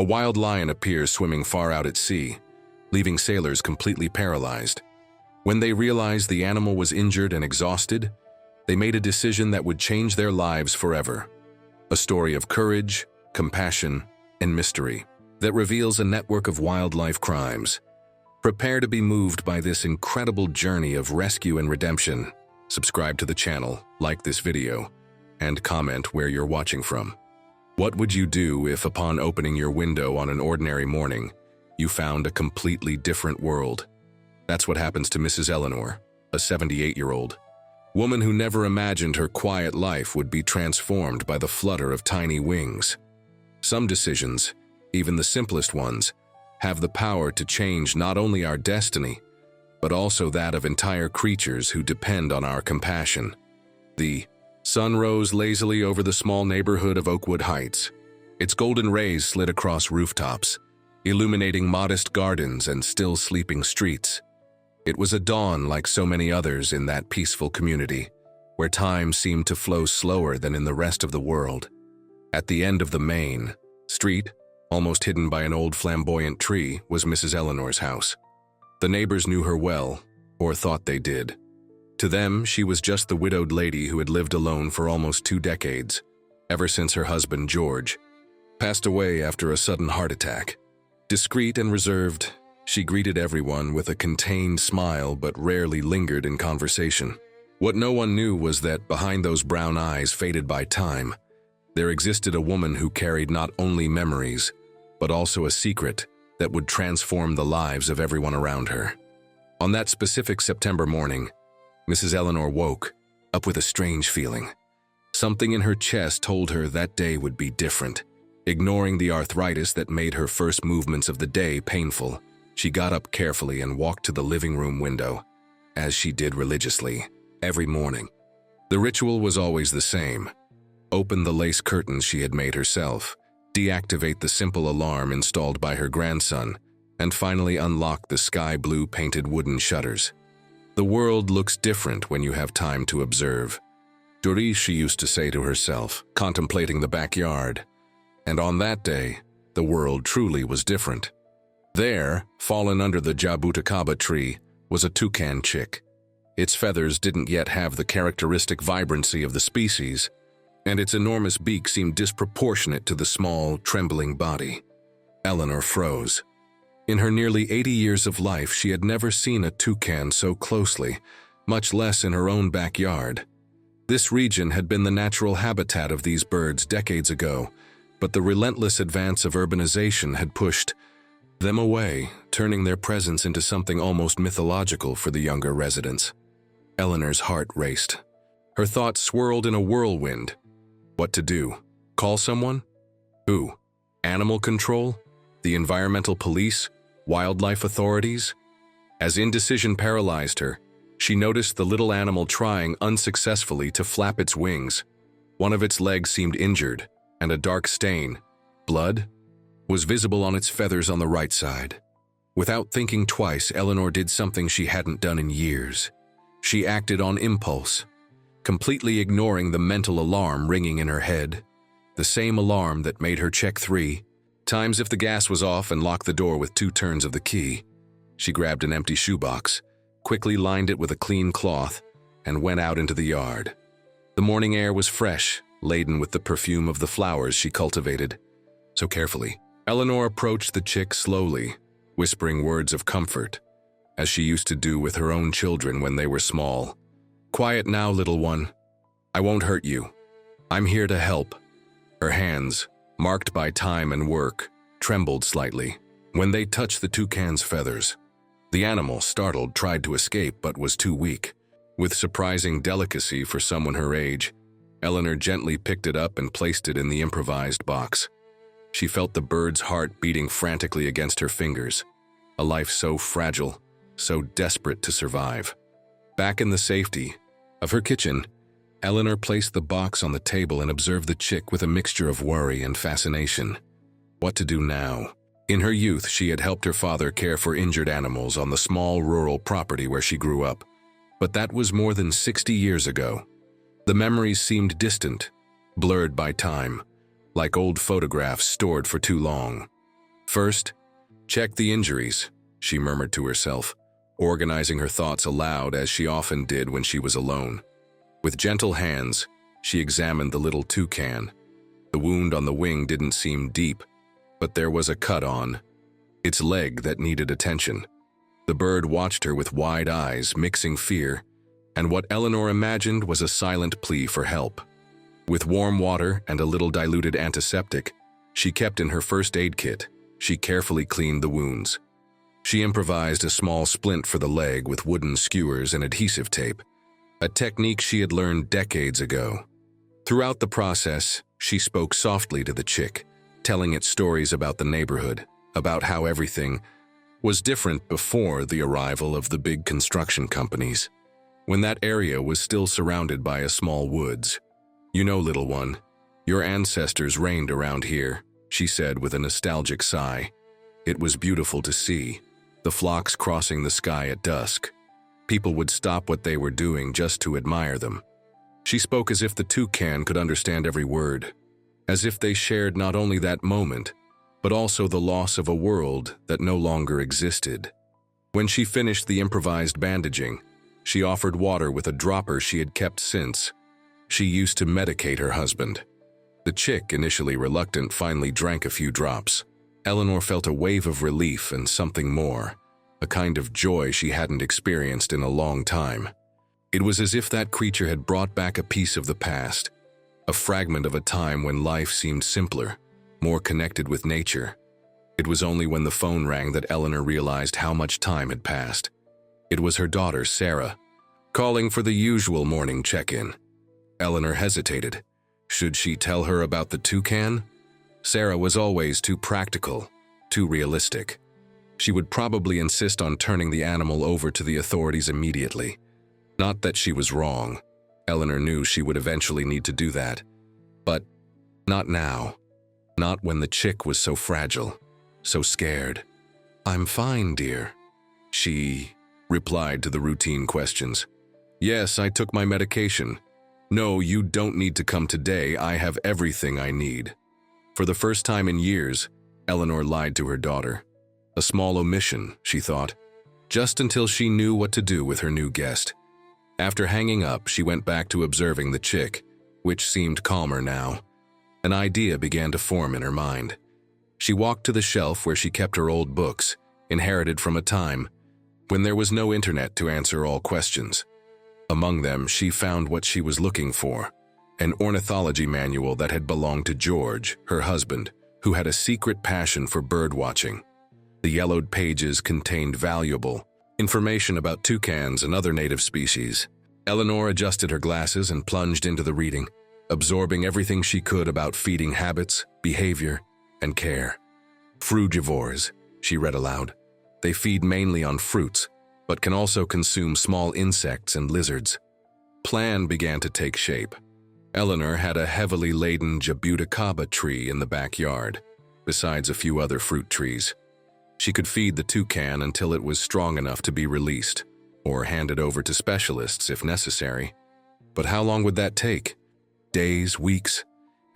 A wild lion appears swimming far out at sea, leaving sailors completely paralyzed. When they realized the animal was injured and exhausted, they made a decision that would change their lives forever. A story of courage, compassion, and mystery that reveals a network of wildlife crimes. Prepare to be moved by this incredible journey of rescue and redemption. Subscribe to the channel, like this video, and comment where you're watching from. What would you do if, upon opening your window on an ordinary morning, you found a completely different world? That's what happens to Mrs. Eleanor, a 78-year-old woman who never imagined her quiet life would be transformed by the flutter of tiny wings. Some decisions, even the simplest ones, have the power to change not only our destiny, but also that of entire creatures who depend on our compassion. The sun rose lazily over the small neighborhood of Oakwood Heights. Its golden rays slid across rooftops, illuminating modest gardens and still sleeping streets. It was a dawn like so many others in that peaceful community, where time seemed to flow slower than in the rest of the world. At the end of the main street, almost hidden by an old flamboyant tree, was Mrs. Eleanor's house. The neighbors knew her well, or thought they did. To them, she was just the widowed lady who had lived alone for almost 2 decades, ever since her husband, George, passed away after a sudden heart attack. Discreet and reserved, she greeted everyone with a contained smile but rarely lingered in conversation. What no one knew was that behind those brown eyes faded by time, there existed a woman who carried not only memories, but also a secret that would transform the lives of everyone around her. On that specific September morning, Mrs. Eleanor woke up with a strange feeling. Something in her chest told her that day would be different. Ignoring the arthritis that made her first movements of the day painful, she got up carefully and walked to the living room window, as she did religiously every morning. The ritual was always the same. Open the lace curtains she had made herself, deactivate the simple alarm installed by her grandson, and finally unlock the sky blue painted wooden shutters. The world looks different when you have time to observe. Doris, she used to say to herself, contemplating the backyard. And on that day, the world truly was different. There, fallen under the jabuticaba tree, was a toucan chick. Its feathers didn't yet have the characteristic vibrancy of the species, and its enormous beak seemed disproportionate to the small, trembling body. Eleanor froze. In her nearly 80 years of life, she had never seen a toucan so closely, much less in her own backyard. This region had been the natural habitat of these birds decades ago, but the relentless advance of urbanization had pushed them away, turning their presence into something almost mythological for the younger residents. Eleanor's heart raced. Her thoughts swirled in a whirlwind. What to do? Call someone? Who? Animal control? The environmental police? Wildlife authorities? As indecision paralyzed her, she noticed the little animal trying unsuccessfully to flap its wings. One of its legs seemed injured, and a dark stain, blood, was visible on its feathers on the right side. Without thinking twice, Eleanor did something she hadn't done in years. She acted on impulse, completely ignoring the mental alarm ringing in her head, the same alarm that made her check 3 times if the gas was off and lock the door with 2 turns of the key. She grabbed an empty shoebox, quickly lined it with a clean cloth, and went out into the yard. The morning air was fresh, laden with the perfume of the flowers she cultivated. So carefully, Eleanor approached the chick slowly, whispering words of comfort, as she used to do with her own children when they were small. "Quiet now, little one. I won't hurt you. I'm here to help." Her hands, marked by time and work, trembled slightly when they touched the toucan's feathers. The animal, startled, tried to escape but was too weak. With surprising delicacy for someone her age, Eleanor gently picked it up and placed it in the improvised box. She felt the bird's heart beating frantically against her fingers, a life so fragile, so desperate to survive. Back in the safety of her kitchen, Eleanor placed the box on the table and observed the chick with a mixture of worry and fascination. What to do now? In her youth, she had helped her father care for injured animals on the small rural property where she grew up. But that was more than 60 years ago. The memories seemed distant, blurred by time, like old photographs stored for too long. First, check the injuries, she murmured to herself, organizing her thoughts aloud as she often did when she was alone. With gentle hands, she examined the little toucan. The wound on the wing didn't seem deep, but there was a cut on its leg that needed attention. The bird watched her with wide eyes, mixing fear, and what Eleanor imagined was a silent plea for help. With warm water and a little diluted antiseptic she kept in her first aid kit, she carefully cleaned the wounds. She improvised a small splint for the leg with wooden skewers and adhesive tape, a technique she had learned decades ago. Throughout the process, she spoke softly to the chick, telling it stories about the neighborhood, about how everything was different before the arrival of the big construction companies, when that area was still surrounded by a small woods. "You know, little one, your ancestors reigned around here," she said with a nostalgic sigh. It was beautiful to see, the flocks crossing the sky at dusk. People would stop what they were doing just to admire them. She spoke as if the toucan could understand every word, as if they shared not only that moment, but also the loss of a world that no longer existed. When she finished the improvised bandaging, she offered water with a dropper she had kept since she used to medicate her husband. The chick, initially reluctant, finally drank a few drops. Eleanor felt a wave of relief and something more, a kind of joy she hadn't experienced in a long time. It was as if that creature had brought back a piece of the past, a fragment of a time when life seemed simpler, more connected with nature. It was only when the phone rang that Eleanor realized how much time had passed. It was her daughter, Sarah, calling for the usual morning check-in. Eleanor hesitated. Should she tell her about the toucan? Sarah was always too practical, too realistic. She would probably insist on turning the animal over to the authorities immediately. Not that she was wrong. Eleanor knew she would eventually need to do that. But not now. Not when the chick was so fragile, so scared. "I'm fine, dear," she replied to the routine questions. "Yes, I took my medication. No, you don't need to come today. I have everything I need." For the first time in years, Eleanor lied to her daughter. A small omission, she thought, just until she knew what to do with her new guest. After hanging up, she went back to observing the chick, which seemed calmer now. An idea began to form in her mind. She walked to the shelf where she kept her old books, inherited from a time when there was no internet to answer all questions. Among them, she found what she was looking for, an ornithology manual that had belonged to George, her husband, who had a secret passion for bird watching. The yellowed pages contained valuable information about toucans and other native species. Eleanor adjusted her glasses and plunged into the reading, absorbing everything she could about feeding habits, behavior, and care. "Frugivores," she read aloud. "They feed mainly on fruits, but can also consume small insects and lizards." Plan began to take shape. Eleanor had a heavily laden jabuticaba tree in the backyard, besides a few other fruit trees. She could feed the toucan until it was strong enough to be released, or handed over to specialists if necessary. But how long would that take? Days, weeks?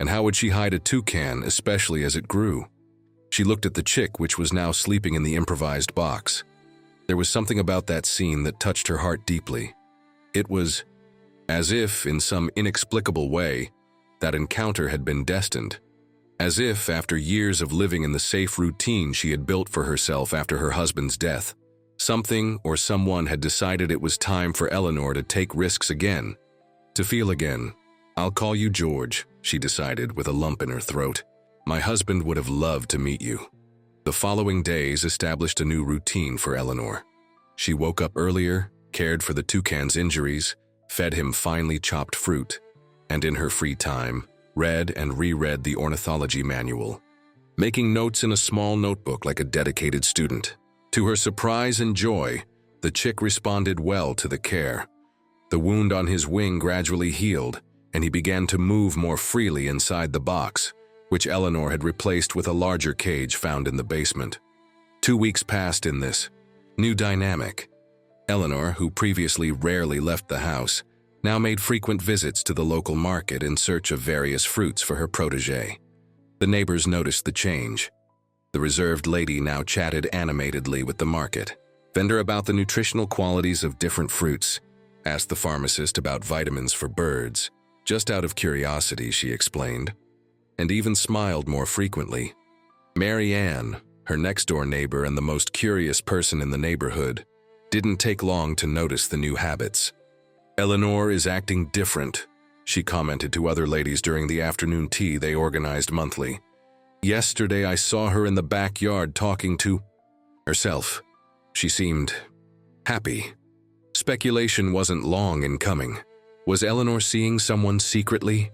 And how would she hide a toucan, especially as it grew? She looked at the chick, which was now sleeping in the improvised box. There was something about that scene that touched her heart deeply. It was as if, in some inexplicable way, that encounter had been destined. As if, after years of living in the safe routine she had built for herself after her husband's death, something or someone had decided it was time for Eleanor to take risks again, to feel again. "I'll call you George," she decided with a lump in her throat. "My husband would have loved to meet you." The following days established a new routine for Eleanor. She woke up earlier, cared for the toucan's injuries, fed him finely chopped fruit, and in her free time, read and reread the ornithology manual, making notes in a small notebook like a dedicated student. To her surprise and joy, the chick responded well to the care. The wound on his wing gradually healed, and he began to move more freely inside the box, which Eleanor had replaced with a larger cage found in the basement. 2 weeks passed in this new dynamic. Eleanor, who previously rarely left the house, now made frequent visits to the local market in search of various fruits for her protégé. The neighbors noticed the change. The reserved lady now chatted animatedly with the market vendor about the nutritional qualities of different fruits, asked the pharmacist about vitamins for birds. Just out of curiosity, she explained, and even smiled more frequently. Mary Ann, her next-door neighbor and the most curious person in the neighborhood, didn't take long to notice the new habits. "Eleanor is acting different," she commented to other ladies during the afternoon tea they organized monthly. "Yesterday I saw her in the backyard talking to herself. She seemed happy." Speculation wasn't long in coming. Was Eleanor seeing someone secretly?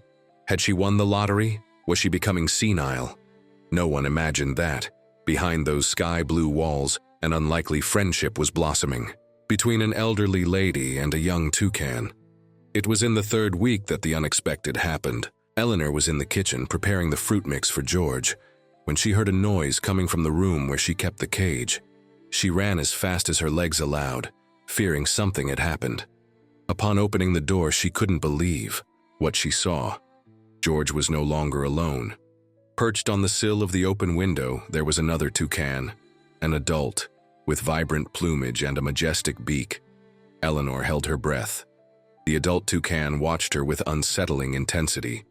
Had she won the lottery? Was she becoming senile? No one imagined that. Behind those sky-blue walls, an unlikely friendship was blossoming between an elderly lady and a young toucan. It was in the third week that the unexpected happened. Eleanor was in the kitchen preparing the fruit mix for George when she heard a noise coming from the room where she kept the cage. She ran as fast as her legs allowed, fearing something had happened. Upon opening the door, she couldn't believe what she saw. George was no longer alone. Perched on the sill of the open window, there was another toucan, an adult, with vibrant plumage and a majestic beak. Eleanor held her breath. The adult toucan watched her with unsettling intensity,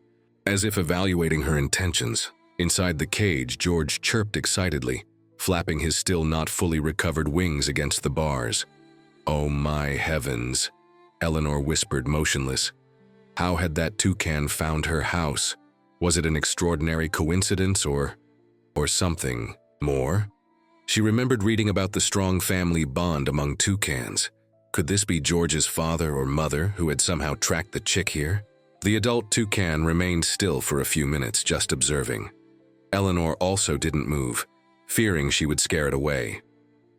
as if evaluating her intentions. Inside the cage, George chirped excitedly, flapping his still not fully recovered wings against the bars. "Oh my heavens," Eleanor whispered, motionless. How had that toucan found her house? Was it an extraordinary coincidence or something more? She remembered reading about the strong family bond among toucans. Could this be George's father or mother who had somehow tracked the chick here? The adult toucan remained still for a few minutes, just observing. Eleanor also didn't move, fearing she would scare it away.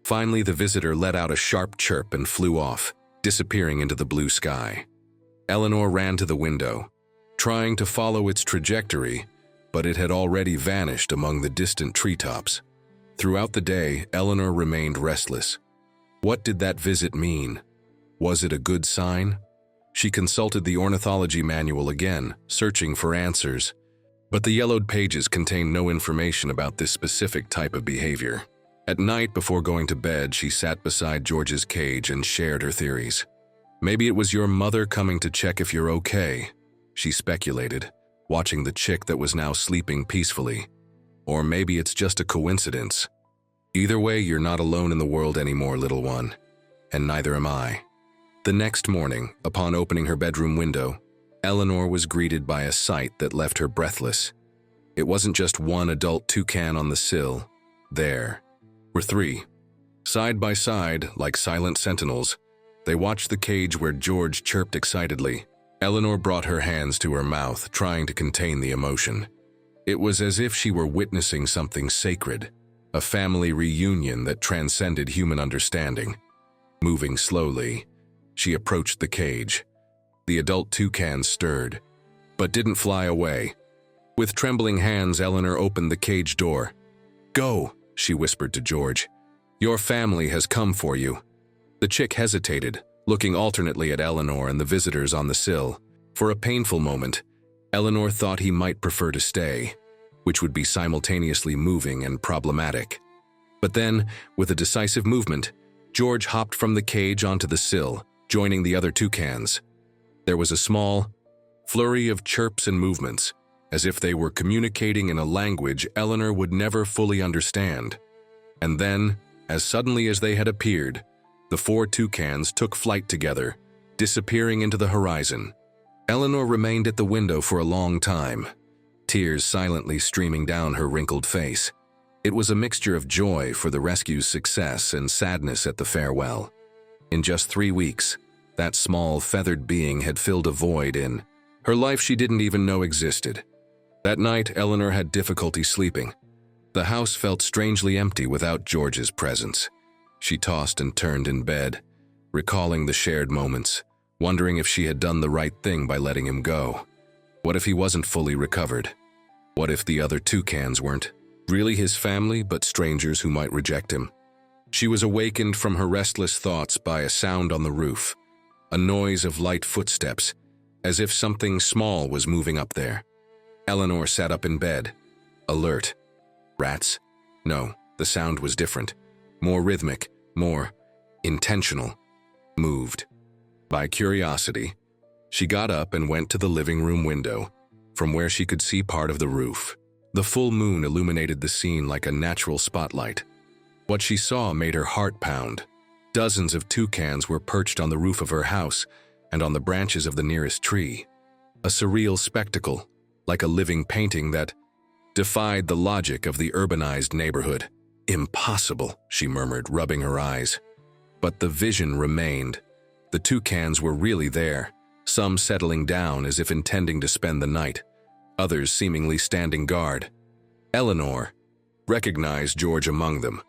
Finally, the visitor let out a sharp chirp and flew off, disappearing into the blue sky. Eleanor ran to the window, trying to follow its trajectory, but it had already vanished among the distant treetops. Throughout the day, Eleanor remained restless. What did that visit mean? Was it a good sign? She consulted the ornithology manual again, searching for answers, but the yellowed pages contained no information about this specific type of behavior. At night, before going to bed, she sat beside George's cage and shared her theories. "Maybe it was your mother coming to check if you're okay," she speculated, watching the chick that was now sleeping peacefully. "Or maybe it's just a coincidence. Either way, you're not alone in the world anymore, little one, and neither am I." The next morning, upon opening her bedroom window, Eleanor was greeted by a sight that left her breathless. It wasn't just one adult toucan on the sill. There were three. Side by side, like silent sentinels, they watched the cage where George chirped excitedly. Eleanor brought her hands to her mouth, trying to contain the emotion. It was as if she were witnessing something sacred, a family reunion that transcended human understanding. Moving slowly, she approached the cage. The adult toucan stirred, but didn't fly away. With trembling hands, Eleanor opened the cage door. "Go," she whispered to George. "Your family has come for you." The chick hesitated, looking alternately at Eleanor and the visitors on the sill. For a painful moment, Eleanor thought he might prefer to stay, which would be simultaneously moving and problematic. But then, with a decisive movement, George hopped from the cage onto the sill, joining the other toucans. There was a small flurry of chirps and movements, as if they were communicating in a language Eleanor would never fully understand. And then, as suddenly as they had appeared, the four toucans took flight together, disappearing into the horizon. Eleanor remained at the window for a long time, tears silently streaming down her wrinkled face. It was a mixture of joy for the rescue's success and sadness at the farewell. In just 3 weeks, that small, feathered being had filled a void in her life she didn't even know existed. That night, Eleanor had difficulty sleeping. The house felt strangely empty without George's presence. She tossed and turned in bed, recalling the shared moments, wondering if she had done the right thing by letting him go. What if he wasn't fully recovered? What if the other toucans weren't really his family, but strangers who might reject him? She was awakened from her restless thoughts by a sound on the roof, a noise of light footsteps, as if something small was moving up there. Eleanor sat up in bed, alert. Rats? No, the sound was different. More rhythmic, more intentional. Moved. By curiosity, she got up and went to the living room window, from where she could see part of the roof. The full moon illuminated the scene like a natural spotlight. What she saw made her heart pound. Dozens of toucans were perched on the roof of her house and on the branches of the nearest tree. A surreal spectacle, like a living painting that defied the logic of the urbanized neighborhood. "Impossible," she murmured, rubbing her eyes. But the vision remained. The toucans were really there, some settling down as if intending to spend the night, others seemingly standing guard. Eleanor recognized George among them,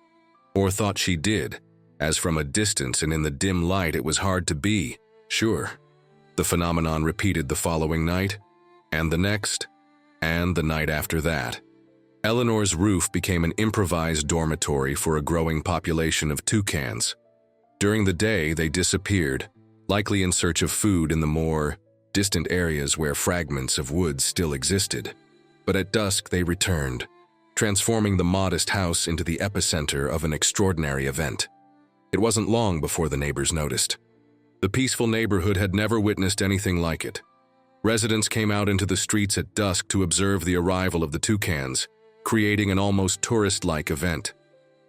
or thought she did, as from a distance and in the dim light it was hard to be sure. The phenomenon repeated the following night, and the next, and the night after that. Eleanor's roof became an improvised dormitory for a growing population of toucans. During the day, they disappeared, likely in search of food in the more distant areas where fragments of wood still existed. But at dusk, they returned, transforming the modest house into the epicenter of an extraordinary event. It wasn't long before the neighbors noticed. The peaceful neighborhood had never witnessed anything like it. Residents came out into the streets at dusk to observe the arrival of the toucans, creating an almost tourist-like event.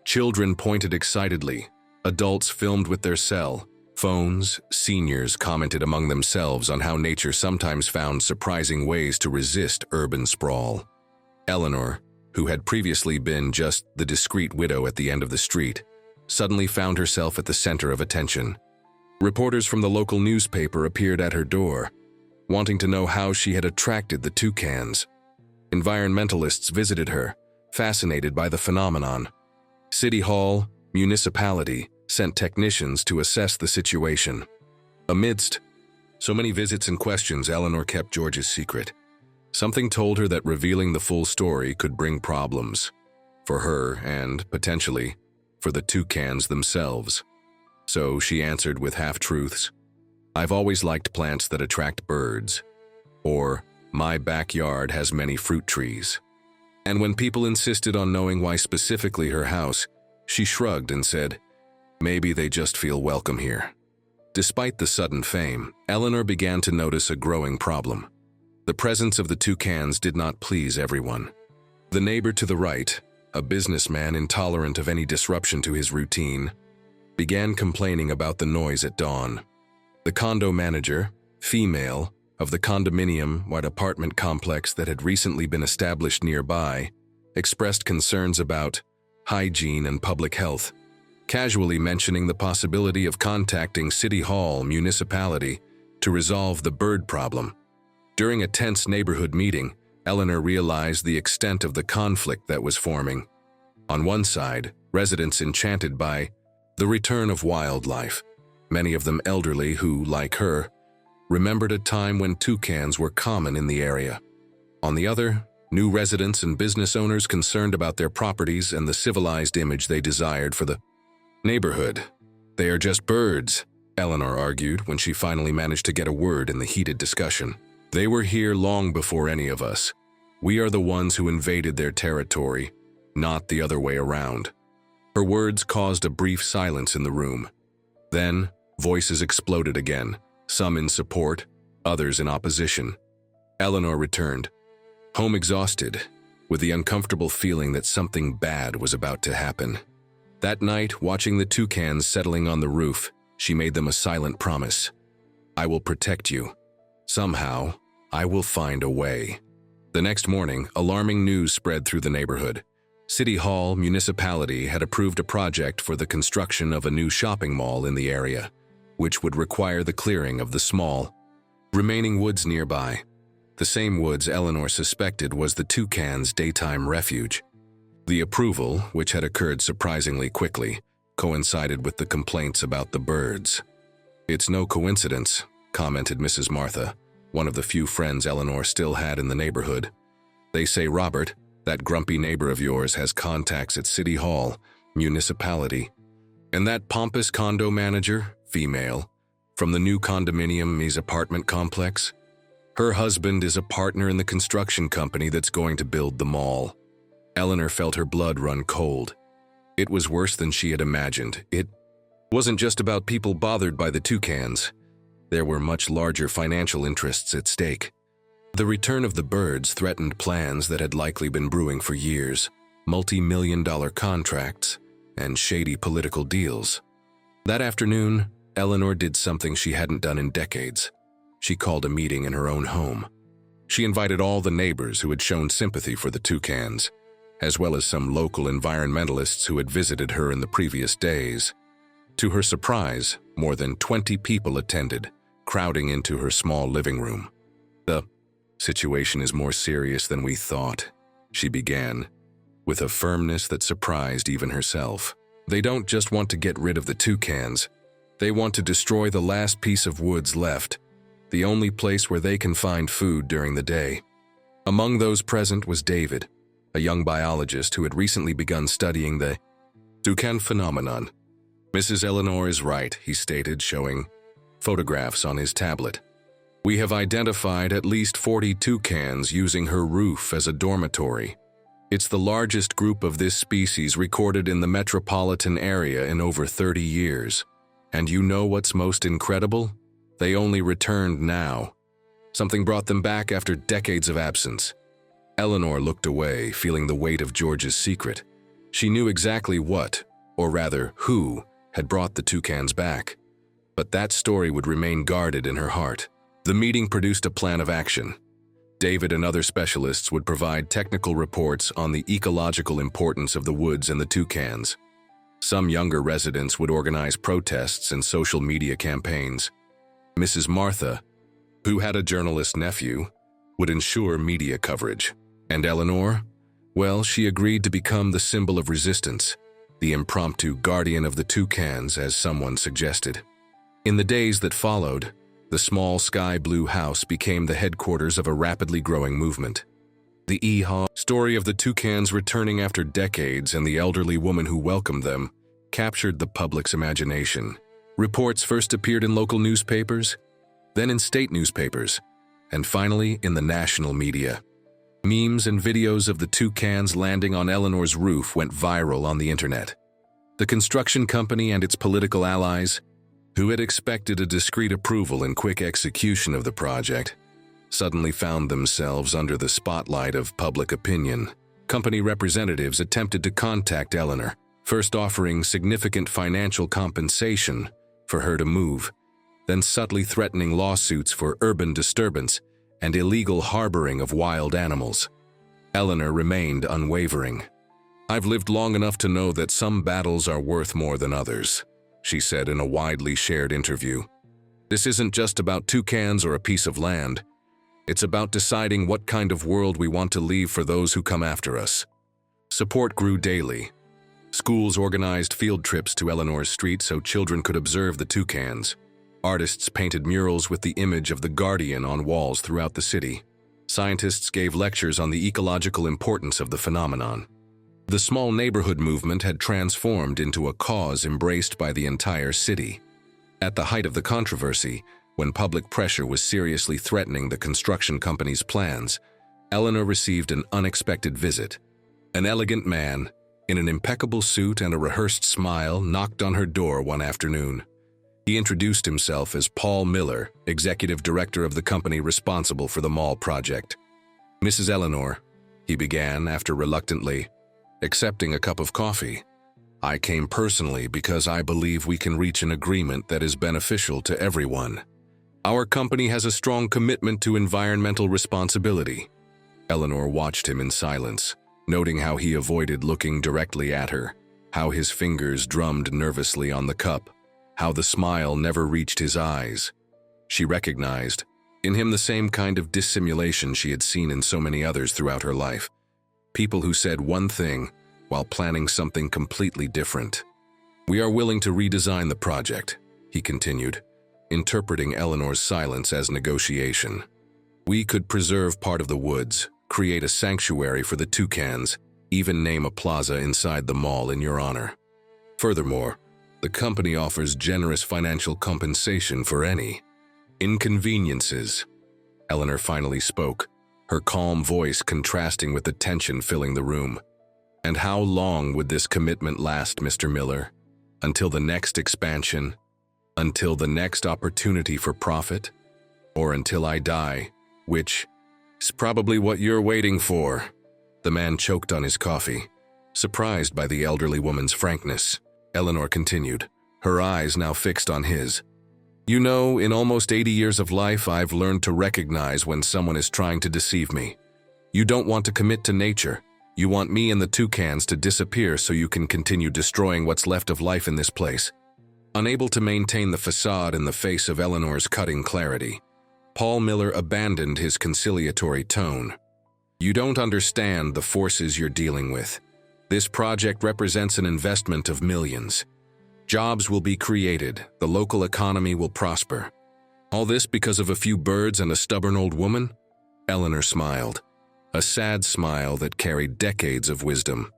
Children pointed excitedly, adults filmed with their cell phones, seniors commented among themselves on how nature sometimes found surprising ways to resist urban sprawl. Eleanor, who had previously been just the discreet widow at the end of the street, suddenly found herself at the center of attention. Reporters from the local newspaper appeared at her door, wanting to know how she had attracted the toucans. Environmentalists visited her, fascinated by the phenomenon. City Hall, municipality, sent technicians to assess the situation. Amidst so many visits and questions, Eleanor kept George's secret. Something told her that revealing the full story could bring problems, for her and, potentially, for the toucans themselves. So she answered with half-truths. "I've always liked plants that attract birds," or "My backyard has many fruit trees." And when people insisted on knowing why specifically her house, she shrugged and said, "Maybe they just feel welcome here." Despite the sudden fame, Eleanor began to notice a growing problem. The presence of the toucans did not please everyone. The neighbor to the right, a businessman intolerant of any disruption to his routine, began complaining about the noise at dawn. The condo manager, female, of the condominium-wide apartment complex that had recently been established nearby, expressed concerns about hygiene and public health, casually mentioning the possibility of contacting City Hall municipality to resolve the bird problem. During a tense neighborhood meeting, Eleanor realized the extent of the conflict that was forming. On one side, residents enchanted by the return of wildlife, many of them elderly who, like her, remembered a time when toucans were common in the area. On the other, new residents and business owners concerned about their properties and the civilized image they desired for the neighborhood. "They are just birds," Eleanor argued when she finally managed to get a word in the heated discussion. "They were here long before any of us. We are the ones who invaded their territory, not the other way around." Her words caused a brief silence in the room. Then, voices exploded again, some in support, others in opposition. Eleanor returned, home exhausted, with the uncomfortable feeling that something bad was about to happen. That night, watching the toucans settling on the roof, she made them a silent promise. "I will protect you. Somehow, I will find a way." The next morning, alarming news spread through the neighborhood. City Hall municipality had approved a project for the construction of a new shopping mall in the area, which would require the clearing of the small, remaining woods nearby. The same woods Eleanor suspected was the toucans' daytime refuge. The approval, which had occurred surprisingly quickly, coincided with the complaints about the birds. "It's no coincidence," commented Mrs. Martha, one of the few friends Eleanor still had in the neighborhood. "They say Robert, that grumpy neighbor of yours, has contacts at City Hall, municipality. And that pompous condo manager, female, from the new condominium apartment complex, her husband is a partner in the construction company that's going to build the mall. Eleanor felt her blood run cold. It was worse than she had imagined. It wasn't just about people bothered by the toucans. There were much larger financial interests at stake. The return of the birds threatened plans that had likely been brewing for years, multi-million-dollar contracts, and shady political deals. That afternoon, Eleanor did something she hadn't done in decades. She called a meeting in her own home. She invited all the neighbors who had shown sympathy for the toucans, as well as some local environmentalists who had visited her in the previous days. To her surprise, more than 20 people attended, crowding into her small living room. "The situation is more serious than we thought," she began, with a firmness that surprised even herself. "They don't just want to get rid of the toucans. They want to destroy the last piece of woods left, the only place where they can find food during the day." Among those present was David, a young biologist who had recently begun studying the toucan phenomenon. "Mrs. Eleanor is right," he stated, showing photographs on his tablet. "We have identified at least 40 toucans using her roof as a dormitory. It's the largest group of this species recorded in the metropolitan area in over 30 years. And you know what's most incredible? They only returned now. Something brought them back after decades of absence." Eleanor looked away, feeling the weight of George's secret. She knew exactly what, or rather who, had brought the toucans back. But that story would remain guarded in her heart. The meeting produced a plan of action. David and other specialists would provide technical reports on the ecological importance of the woods and the toucans. Some younger residents would organize protests and social media campaigns. Mrs. Martha, who had a journalist nephew, would ensure media coverage. And Eleanor? Well, she agreed to become the symbol of resistance, the impromptu guardian of the toucans, as someone suggested. In the days that followed, the small sky-blue house became the headquarters of a rapidly growing movement. The story of the toucans returning after decades and the elderly woman who welcomed them captured the public's imagination. Reports first appeared in local newspapers, then in state newspapers, and finally in the national media. Memes and videos of the toucans landing on Eleanor's roof went viral on the internet. The construction company and its political allies, who had expected a discreet approval and quick execution of the project, suddenly found themselves under the spotlight of public opinion. Company representatives attempted to contact Eleanor, first offering significant financial compensation for her to move, then subtly threatening lawsuits for urban disturbance and illegal harboring of wild animals. Eleanor remained unwavering. "I've lived long enough to know that some battles are worth more than others," she said in a widely shared interview. "This isn't just about toucans or a piece of land. It's about deciding what kind of world we want to leave for those who come after us." Support grew daily. Schools organized field trips to Eleanor's street so children could observe the toucans. Artists painted murals with the image of the guardian on walls throughout the city. Scientists gave lectures on the ecological importance of the phenomenon. The small neighborhood movement had transformed into a cause embraced by the entire city. At the height of the controversy, when public pressure was seriously threatening the construction company's plans, Eleanor received an unexpected visit. An elegant man, in an impeccable suit and a rehearsed smile, knocked on her door one afternoon. He introduced himself as Paul Miller, executive director of the company responsible for the mall project. "Mrs. Eleanor," he began after reluctantly accepting a cup of coffee, "I came personally because I believe we can reach an agreement that is beneficial to everyone. Our company has a strong commitment to environmental responsibility." Eleanor watched him in silence, noting how he avoided looking directly at her, how his fingers drummed nervously on the cup, how the smile never reached his eyes. She recognized in him the same kind of dissimulation she had seen in so many others throughout her life. People who said one thing while planning something completely different. "We are willing to redesign the project," he continued, interpreting Eleanor's silence as negotiation. "We could preserve part of the woods, create a sanctuary for the toucans, even name a plaza inside the mall in your honor. Furthermore, the company offers generous financial compensation for any inconveniences." Eleanor finally spoke, her calm voice contrasting with the tension filling the room. And how long would this commitment last, Mr. Miller? Until the next expansion? Until the next opportunity for profit? Or until I die, which is probably what you're waiting for. The man choked on his coffee, surprised by the elderly woman's frankness. Eleanor continued, her eyes now fixed on his. You know, in almost 80 years of life, I've learned to recognize when someone is trying to deceive me. You don't want to commit to nature. You want me and the toucans to disappear so you can continue destroying what's left of life in this place. Unable to maintain the facade in the face of Eleanor's cutting clarity, Paul Miller abandoned his conciliatory tone. You don't understand the forces you're dealing with. This project represents an investment of millions. Jobs will be created, the local economy will prosper. All this because of a few birds and a stubborn old woman? Eleanor smiled, a sad smile that carried decades of wisdom.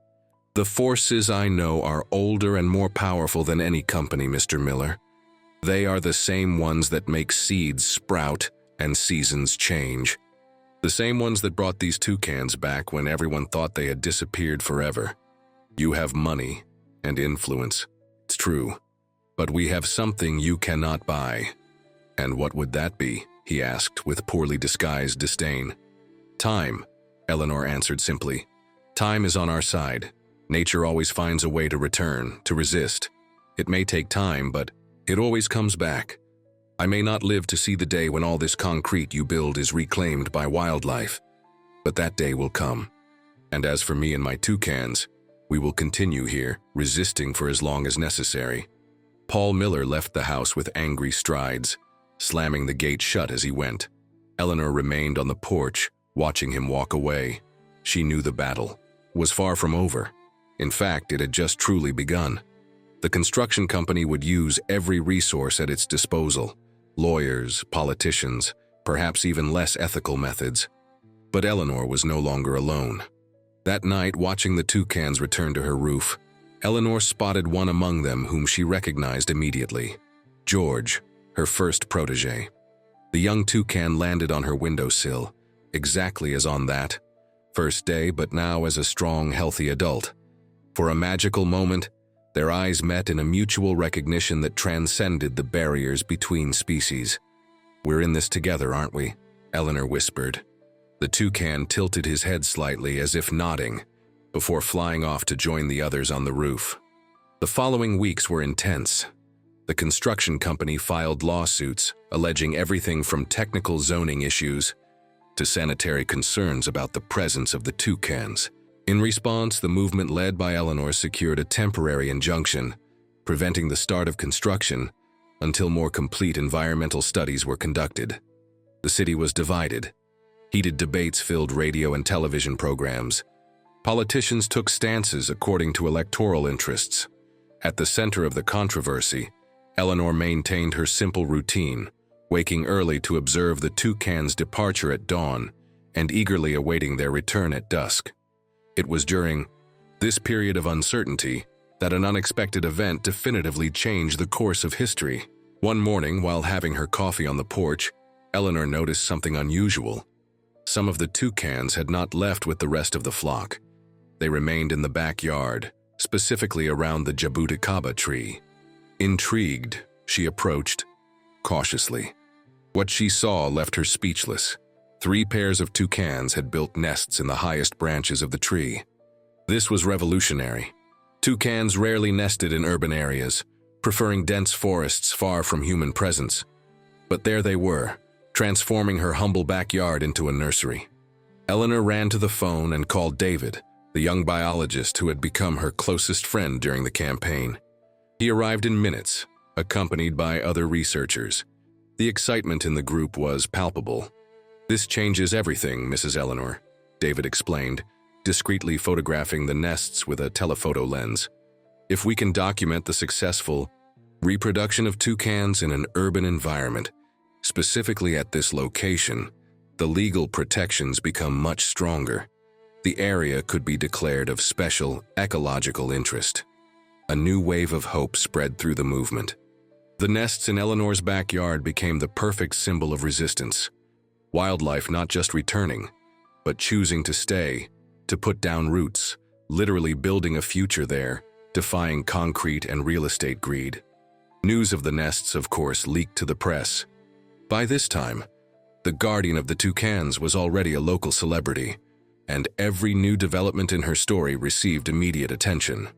The forces I know are older and more powerful than any company, Mr. Miller. They are the same ones that make seeds sprout and seasons change. The same ones that brought these toucans back when everyone thought they had disappeared forever. You have money and influence. It's true. But we have something you cannot buy. And what would that be? He asked with poorly disguised disdain. Time, Eleanor answered simply. Time is on our side. Nature always finds a way to return, to resist. It may take time, but it always comes back. I may not live to see the day when all this concrete you build is reclaimed by wildlife, but that day will come. And as for me and my toucans, we will continue here, resisting for as long as necessary. Paul Miller left the house with angry strides, slamming the gate shut as he went. Eleanor remained on the porch, watching him walk away. She knew the battle was far from over. In fact, it had just truly begun. The construction company would use every resource at its disposal. Lawyers, politicians, perhaps even less ethical methods. But Eleanor was no longer alone. That night, watching the toucans return to her roof, Eleanor spotted one among them whom she recognized immediately. George, her first protege. The young toucan landed on her windowsill, exactly as on that first day, but now as a strong, healthy adult. For a magical moment, their eyes met in a mutual recognition that transcended the barriers between species. We're in this together, aren't we? Eleanor whispered. The toucan tilted his head slightly as if nodding, before flying off to join the others on the roof. The following weeks were intense. The construction company filed lawsuits alleging everything from technical zoning issues to sanitary concerns about the presence of the toucans. In response, the movement led by Eleanor secured a temporary injunction, preventing the start of construction until more complete environmental studies were conducted. The city was divided. Heated debates filled radio and television programs. Politicians took stances according to electoral interests. At the center of the controversy, Eleanor maintained her simple routine, waking early to observe the toucans' departure at dawn and eagerly awaiting their return at dusk. It was during this period of uncertainty that an unexpected event definitively changed the course of history. One morning, while having her coffee on the porch, Eleanor noticed something unusual. Some of the toucans had not left with the rest of the flock. They remained in the backyard, specifically around the jabuticaba tree. Intrigued, she approached, cautiously. What she saw left her speechless. 3 pairs of toucans had built nests in the highest branches of the tree. This was revolutionary. Toucans rarely nested in urban areas, preferring dense forests far from human presence. But there they were, transforming her humble backyard into a nursery. Eleanor ran to the phone and called David, the young biologist who had become her closest friend during the campaign. He arrived in minutes, accompanied by other researchers. The excitement in the group was palpable. This changes everything, Mrs. Eleanor, David explained, discreetly photographing the nests with a telephoto lens. If we can document the successful reproduction of toucans in an urban environment, specifically at this location, the legal protections become much stronger. The area could be declared of special ecological interest. A new wave of hope spread through the movement. The nests in Eleanor's backyard became the perfect symbol of resistance. Wildlife not just returning, but choosing to stay, to put down roots, literally building a future there, defying concrete and real estate greed. News of the nests, of course, leaked to the press. By this time, the guardian of the toucans was already a local celebrity, and every new development in her story received immediate attention.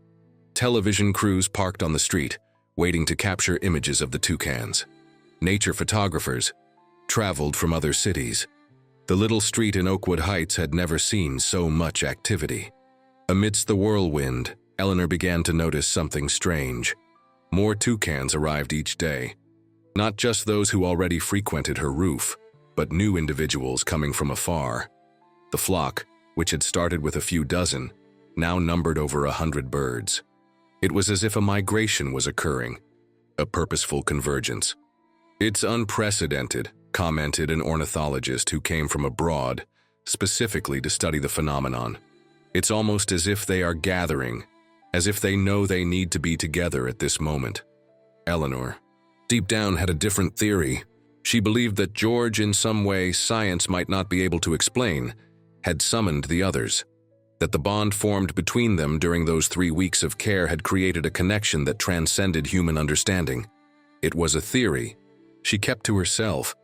Television crews parked on the street, waiting to capture images of the toucans. Nature photographers traveled from other cities. The little street in Oakwood Heights had never seen so much activity. Amidst the whirlwind, Eleanor began to notice something strange. More toucans arrived each day. Not just those who already frequented her roof, but new individuals coming from afar. The flock, which had started with a few dozen, now numbered over 100 birds. It was as if a migration was occurring, a purposeful convergence. "It's unprecedented," commented an ornithologist who came from abroad, specifically to study the phenomenon. "It's almost as if they are gathering, as if they know they need to be together at this moment." Eleanor, deep down, had a different theory. She believed that George, in some way science might not be able to explain, had summoned the others, that the bond formed between them during those 3 weeks of care had created a connection that transcended human understanding. It was a theory she kept to herself,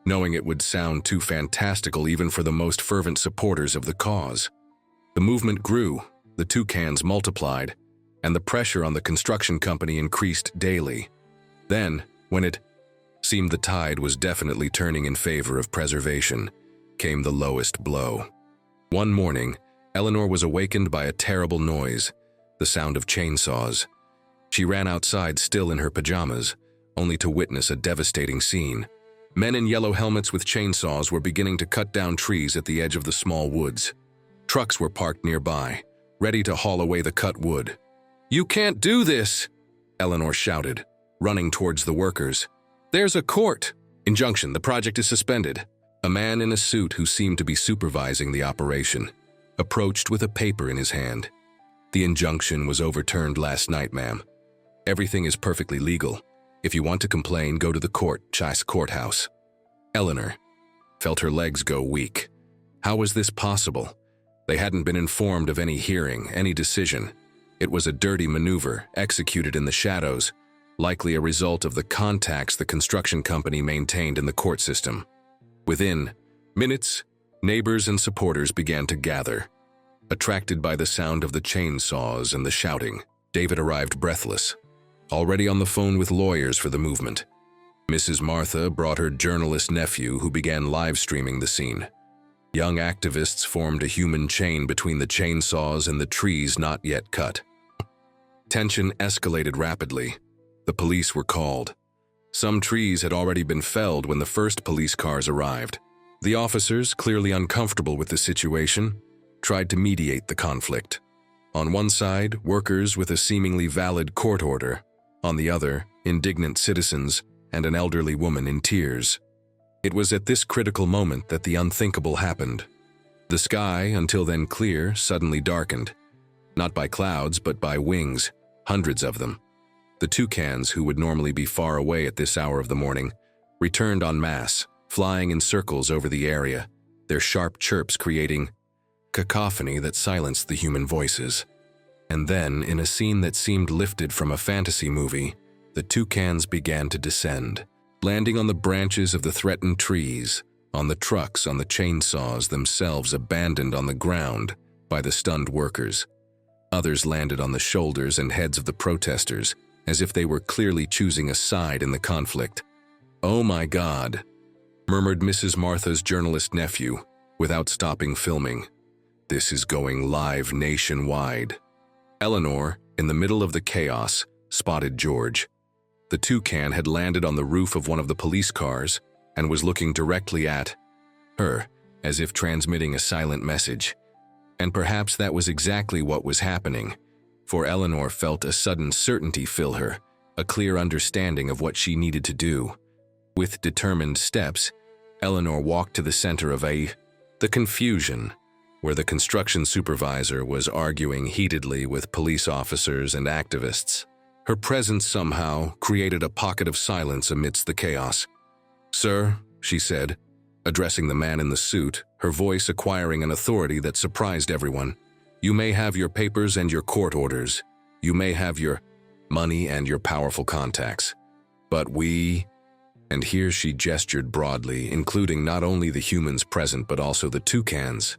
knowing it would sound too fantastical even for the most fervent supporters of the cause. The movement grew, the toucans multiplied, and the pressure on the construction company increased daily. Then, when it seemed the tide was definitely turning in favor of preservation, came the lowest blow. One morning, Eleanor was awakened by a terrible noise, the sound of chainsaws. She ran outside still in her pajamas, only to witness a devastating scene. Men in yellow helmets with chainsaws were beginning to cut down trees at the edge of the small woods. Trucks were parked nearby, ready to haul away the cut wood. "You can't do this!" Eleanor shouted, running towards the workers. "There's a court injunction. The project is suspended." A man in a suit who seemed to be supervising the operation approached with a paper in his hand. "The injunction was overturned last night, ma'am. Everything is perfectly legal. If you want to complain, go to the courthouse." Eleanor felt her legs go weak. How was this possible? They hadn't been informed of any hearing, any decision. It was a dirty maneuver, executed in the shadows, likely a result of the contacts the construction company maintained in the court system. Within minutes, neighbors and supporters began to gather. Attracted by the sound of the chainsaws and the shouting, David arrived breathless, already on the phone with lawyers for the movement. Mrs. Martha brought her journalist nephew, who began live-streaming the scene. Young activists formed a human chain between the chainsaws and the trees not yet cut. Tension escalated rapidly. The police were called. Some trees had already been felled when the first police cars arrived. The officers, clearly uncomfortable with the situation, tried to mediate the conflict. On one side, workers with a seemingly valid court order. On the other, indignant citizens and an elderly woman in tears. It was at this critical moment that the unthinkable happened. The sky, until then clear, suddenly darkened. Not by clouds, but by wings, hundreds of them. The toucans, who would normally be far away at this hour of the morning, returned en masse, flying in circles over the area, their sharp chirps creating cacophony that silenced the human voices. And then, in a scene that seemed lifted from a fantasy movie, the toucans began to descend, landing on the branches of the threatened trees, on the trucks, on the chainsaws themselves abandoned on the ground by the stunned workers. Others landed on the shoulders and heads of the protesters, as if they were clearly choosing a side in the conflict. "Oh my God," murmured Mrs. Martha's journalist nephew, without stopping filming. "This is going live nationwide." Eleanor, in the middle of the chaos, spotted George. The toucan had landed on the roof of one of the police cars and was looking directly at her, as if transmitting a silent message. And perhaps that was exactly what was happening, for Eleanor felt a sudden certainty fill her, a clear understanding of what she needed to do. With determined steps, Eleanor walked to the center of the confusion, where the construction supervisor was arguing heatedly with police officers and activists. Her presence somehow created a pocket of silence amidst the chaos. "Sir," she said, addressing the man in the suit, her voice acquiring an authority that surprised everyone, You may have your papers and your court orders. You may have your money and your powerful contacts. But we, and here she gestured broadly, including not only the humans present but also the toucans,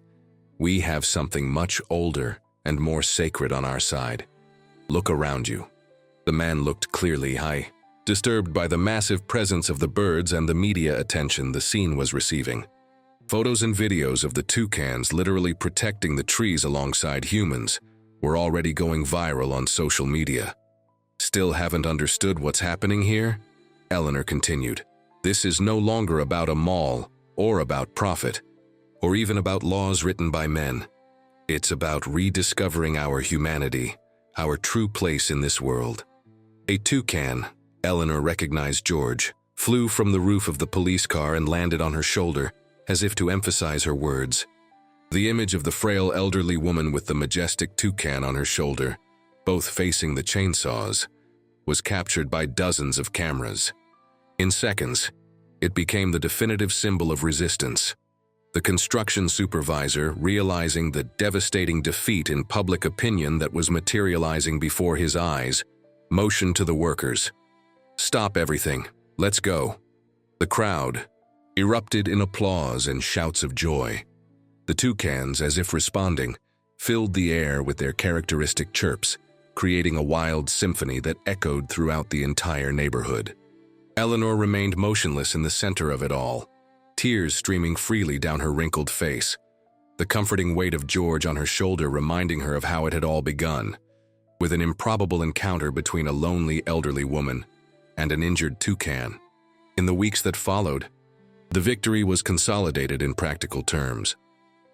we have something much older and more sacred on our side. Look around you. The man looked clearly disturbed by the massive presence of the birds and the media attention the scene was receiving. Photos and videos of the toucans literally protecting the trees alongside humans were already going viral on social media. Still haven't understood what's happening here? Eleanor continued. This is no longer about a mall or about profit, or even about laws written by men. It's about rediscovering our humanity, our true place in this world. A toucan, Eleanor recognized George, flew from the roof of the police car and landed on her shoulder, as if to emphasize her words. The image of the frail elderly woman with the majestic toucan on her shoulder, both facing the chainsaws, was captured by dozens of cameras. In seconds, it became the definitive symbol of resistance. The construction supervisor, realizing the devastating defeat in public opinion that was materializing before his eyes, motioned to the workers. "Stop everything. Let's go." The crowd erupted in applause and shouts of joy. The toucans, as if responding, filled the air with their characteristic chirps, creating a wild symphony that echoed throughout the entire neighborhood. Eleanor remained motionless in the center of it all, tears streaming freely down her wrinkled face, the comforting weight of George on her shoulder reminding her of how it had all begun, with an improbable encounter between a lonely elderly woman and an injured toucan. In the weeks that followed, the victory was consolidated in practical terms.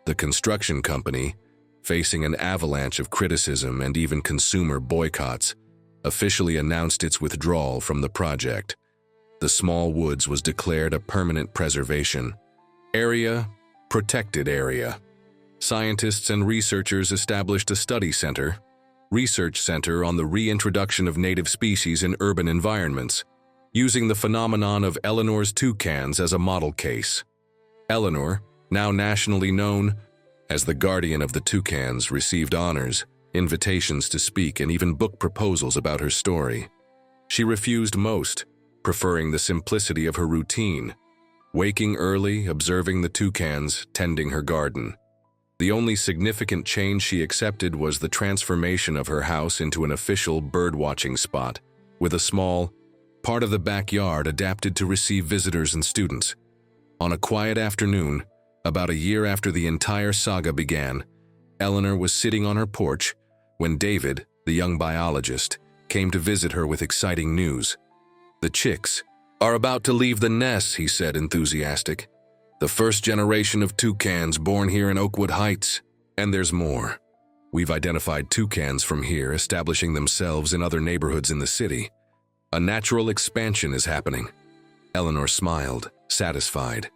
The construction company, facing an avalanche of criticism and even consumer boycotts, officially announced its withdrawal from the project. The small woods was declared a permanent preservation area, protected area. Scientists and researchers established a research center on the reintroduction of native species in urban environments, using the phenomenon of Eleanor's toucans as a model case. Eleanor, now nationally known as the guardian of the toucans, received honors, invitations to speak, and even book proposals about her story. She refused most, preferring the simplicity of her routine, waking early, observing the toucans, tending her garden. The only significant change she accepted was the transformation of her house into an official bird-watching spot, with a small part of the backyard adapted to receive visitors and students. On a quiet afternoon, about a year after the entire saga began, Eleanor was sitting on her porch when David, the young biologist, came to visit her with exciting news. "The chicks are about to leave the nests," he said, enthusiastic. "The first generation of toucans born here in Oakwood Heights. And there's more. We've identified toucans from here, establishing themselves in other neighborhoods in the city. A natural expansion is happening." Eleanor smiled, satisfied.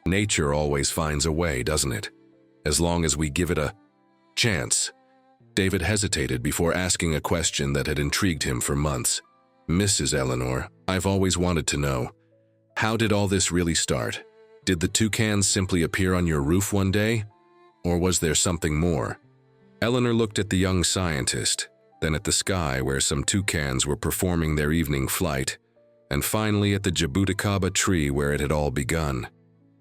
Nature always finds a way, doesn't it? As long as we give it a chance. David hesitated before asking a question that had intrigued him for months. "Mrs. Eleanor, I've always wanted to know, how did all this really start? Did the toucans simply appear on your roof one day? Or was there something more?" Eleanor looked at the young scientist, then at the sky where some toucans were performing their evening flight, and finally at the jabuticaba tree where it had all begun.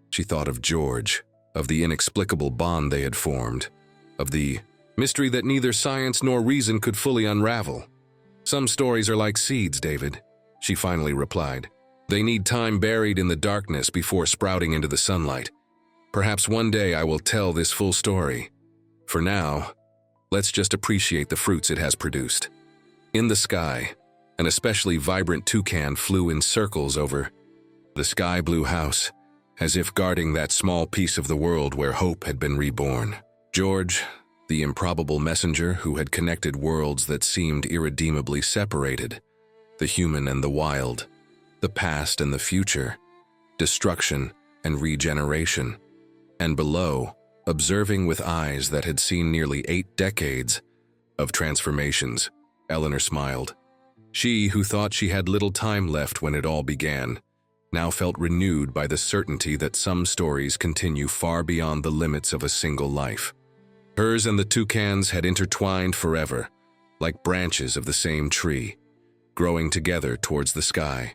She thought of George, of the inexplicable bond they had formed, of the mystery that neither science nor reason could fully unravel. "Some stories are like seeds, David," she finally replied. "They need time buried in the darkness before sprouting into the sunlight. Perhaps one day I will tell this full story. For now, let's just appreciate the fruits it has produced." In the sky, an especially vibrant toucan flew in circles over the sky blue house, as if guarding that small piece of the world where hope had been reborn. George, the improbable messenger who had connected worlds that seemed irredeemably separated, the human and the wild, the past and the future, destruction and regeneration, and below, observing with eyes that had seen nearly 8 decades of transformations, Eleanor smiled. She, who thought she had little time left when it all began, now felt renewed by the certainty that some stories continue far beyond the limits of a single life. Hers and the toucan's had intertwined forever, like branches of the same tree, growing together towards the sky.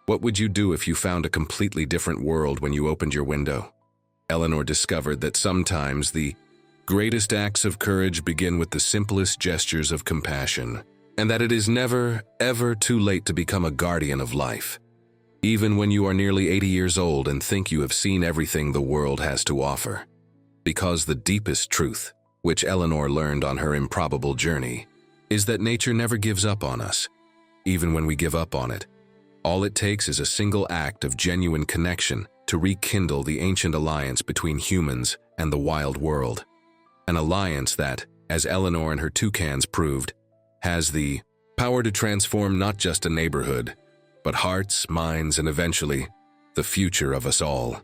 What would you do if you found a completely different world when you opened your window? Eleanor discovered that sometimes the greatest acts of courage begin with the simplest gestures of compassion, and that it is never, ever too late to become a guardian of life. Even when you are nearly 80 years old and think you have seen everything the world has to offer. Because the deepest truth, which Eleanor learned on her improbable journey, is that nature never gives up on us. Even when we give up on it, all it takes is a single act of genuine connection to rekindle the ancient alliance between humans and the wild world. An alliance that, as Eleanor and her toucans proved, has the power to transform not just a neighborhood, but hearts, minds, and eventually, the future of us all.